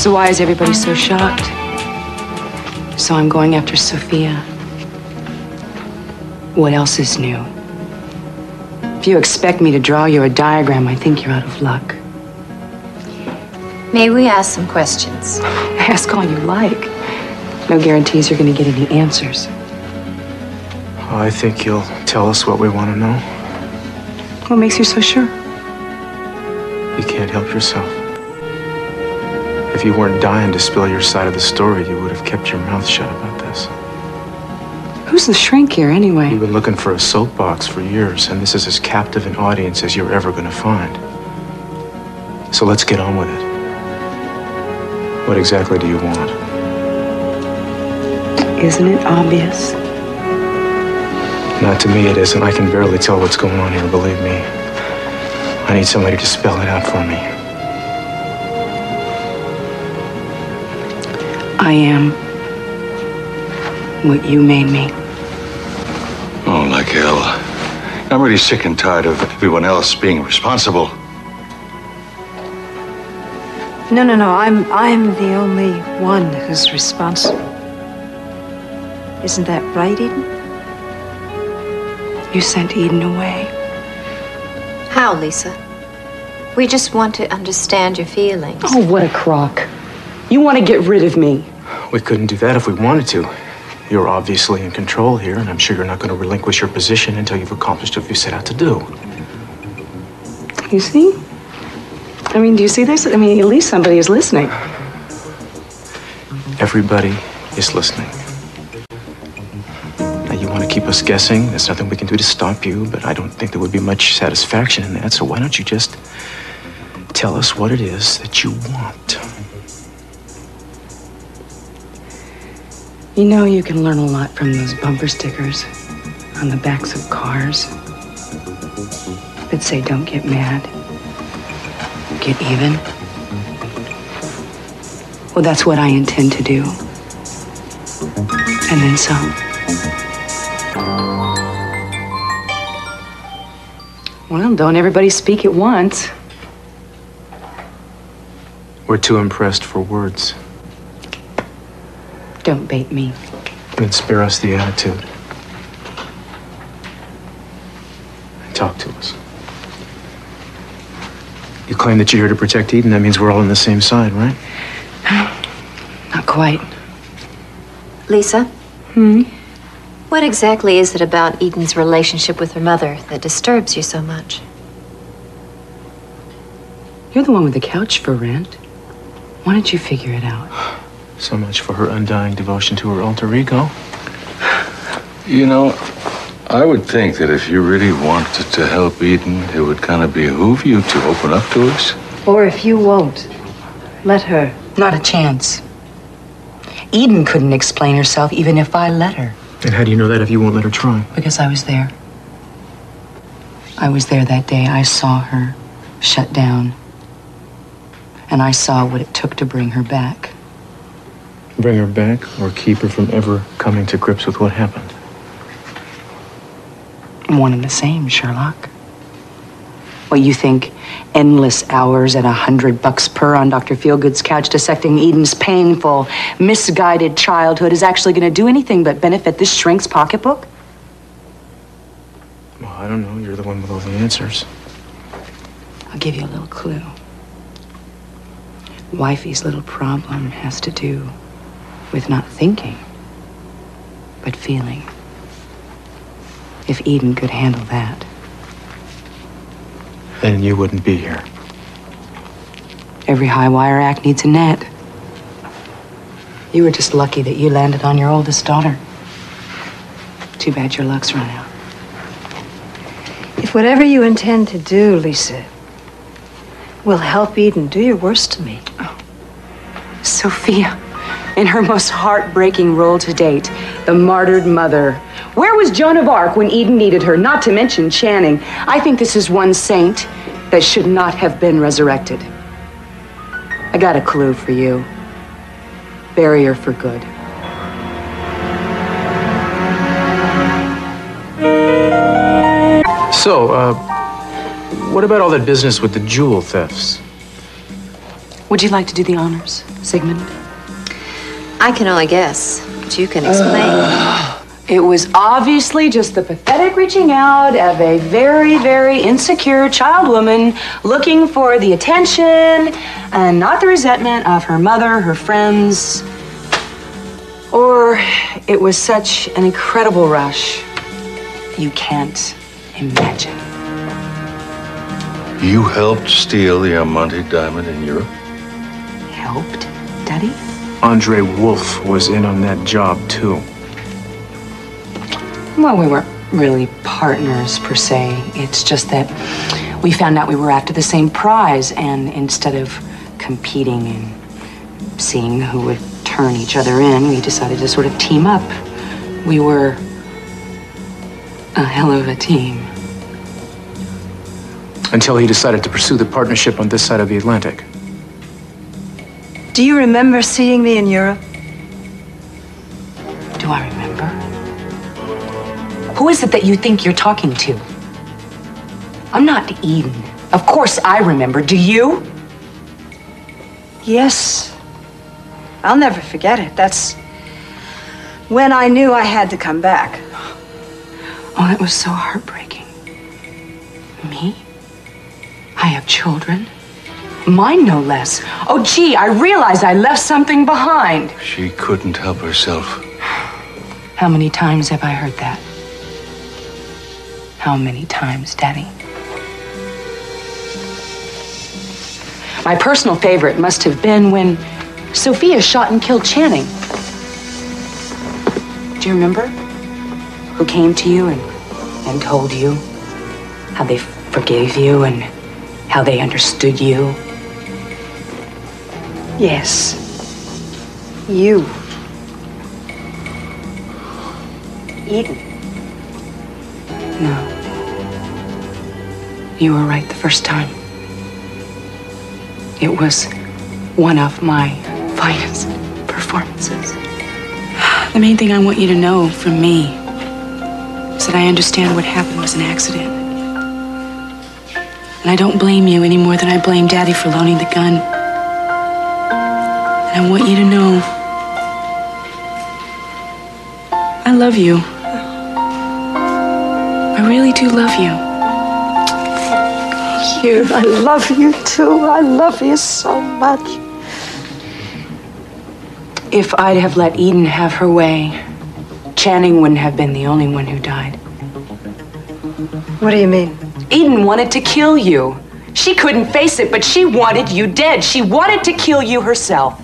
So why is everybody so shocked? So I'm going after Sophia. What else is new? If you expect me to draw you a diagram, I think you're out of luck. May we ask some questions? Ask all you like. No guarantees you're going to get any answers. I think you'll tell us what we want to know. What makes you so sure? You can't help yourself. If you weren't dying to spill your side of the story, you would have kept your mouth shut about this. Who's the shrink here, anyway? You've been looking for a soapbox for years, and this is as captive an audience as you're ever going to find. So let's get on with it. What exactly do you want? Isn't it obvious? Not to me, it isn't. I can barely tell what's going on here, believe me. I need somebody to spell it out for me. I am what you made me. Oh, like hell. I'm really sick and tired of everyone else being responsible. No. I'm the only one who's responsible. Isn't that right, Eden? You sent Eden away. How, Lisa? We just want to understand your feelings. Oh, what a crock. You want to get rid of me. We couldn't do that if we wanted to. You're obviously in control here, and I'm sure you're not going to relinquish your position until you've accomplished what you set out to do. You see? I mean, do you see this? I mean, at least somebody is listening. Everybody is listening. Now, you want to keep us guessing? There's nothing we can do to stop you, but I don't think there would be much satisfaction in that, so why don't you just tell us what it is that you want? You know, you can learn a lot from those bumper stickers on the backs of cars that say, don't get mad, get even. Well, that's what I intend to do. And then some. Well, don't everybody speak at once. We're too impressed for words. Don't bait me. Then spare us the attitude. Talk to us. You claim that you're here to protect Eden. That means we're all on the same side, right? Not quite. Lisa? What exactly is it about Eden's relationship with her mother that disturbs you so much? You're the one with the couch for rent. Why don't you figure it out? So much for her undying devotion to her alter ego. You know, I would think that if you really wanted to help Eden, it would kind of behoove you to open up to us. Or if you won't, let her. Not a chance. Eden couldn't explain herself even if I let her. And how do you know that if you won't let her try? Because I was there. I was there that day. I saw her shut down. And I saw what it took to bring her back. Bring her back or keep her from ever coming to grips with what happened? One and the same, Sherlock. What, you think endless hours at $100 per on Dr. Feelgood's couch dissecting Eden's painful, misguided childhood is actually going to do anything but benefit this shrink's pocketbook? Well, I don't know. You're the one with all the answers. I'll give you a little clue. Wifey's little problem has to do with not thinking, but feeling. If Eden could handle that. Then you wouldn't be here. Every high wire act needs a net. You were just lucky that you landed on your oldest daughter. Too bad your luck's run out. If whatever you intend to do, Lisa, will help Eden, do your worst to me. Oh. Sophia, in her most heartbreaking role to date, the martyred mother. Where was Joan of Arc when Eden needed her? Not to mention Channing. I think this is one saint that should not have been resurrected. I got a clue for you. Bury her for good. So, what about all that business with the jewel thefts? Would you like to do the honors, Sigmund? I can only guess, but you can explain. It was obviously just the pathetic reaching out of a very, very insecure child woman looking for the attention and not the resentment of her mother, her friends. Or it was such an incredible rush. You can't imagine. You helped steal the Amante diamond in Europe? Helped, Daddy? Andre Wolf was in on that job, too. Well, we weren't really partners, per se. It's just that we found out we were after the same prize, and instead of competing and seeing who would turn each other in, we decided to sort of team up. We were a hell of a team. Until he decided to pursue the partnership on this side of the Atlantic. Do you remember seeing me in Europe? Do I remember? Who is it that you think you're talking to? I'm not Eden. Of course I remember. Do you? Yes. I'll never forget it. That's when I knew I had to come back. Oh, that was so heartbreaking. Me? I have children. Mine, no less. Oh, gee, I realize I left something behind. She couldn't help herself. How many times have I heard that? How many times, Daddy? My personal favorite must have been when Sophia shot and killed Channing. Do you remember? Who came to you and told you how they forgave you and how they understood you? Yes. You. Eden. No. You were right the first time. It was one of my finest performances. The main thing I want you to know from me is that I understand what happened was an accident. And I don't blame you any more than I blame Daddy for loaning the gun. And I want you to know I love you. I really do love you. You. I love you too. I love you so much. If I'd have let Eden have her way, Channing wouldn't have been the only one who died. What do you mean? Eden wanted to kill you. She couldn't face it, but she wanted you dead. She wanted to kill you herself.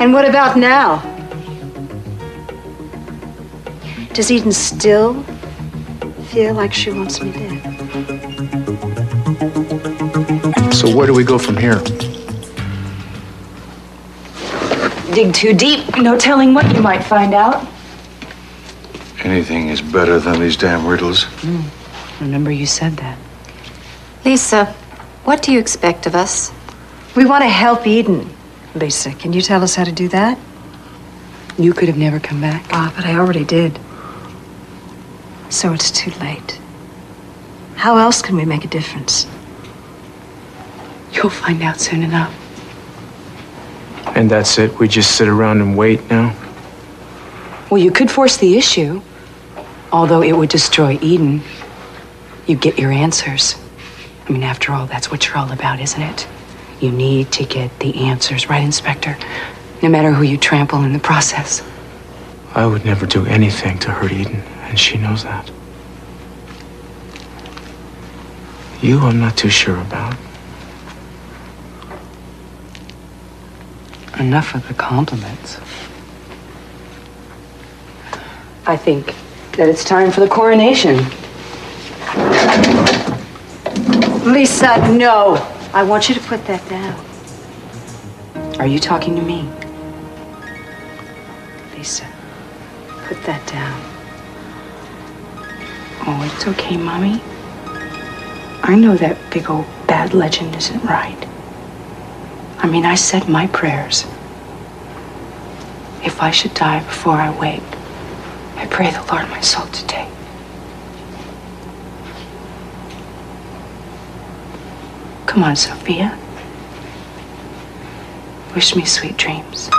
And what about now? Does Eden still feel like she wants me dead? So where do we go from here? Dig too deep, no telling what you might find out. Anything is better than these damn riddles. Remember you said that. Lisa, what do you expect of us? We want to help Eden. Lisa, can you tell us how to do that? You could have never come back. Ah, but I already did. So it's too late. How else can we make a difference? You'll find out soon enough. And that's it? We just sit around and wait now? Well, you could force the issue, although it would destroy Eden. You get your answers. I mean, after all, that's what you're all about, isn't it? You need to get the answers, right, Inspector? No matter who you trample in the process. I would never do anything to hurt Eden, and she knows that. You, I'm not too sure about. Enough of the compliments. I think that it's time for the coronation. Lisa, no. I want you to put that down. Are you talking to me? Lisa, put that down. Oh, it's okay, Mommy. I know that big old bad legend isn't right. I mean, I said my prayers. If I should die before I wake, I pray the Lord my soul to take. Come on, Sophia. Wish me sweet dreams.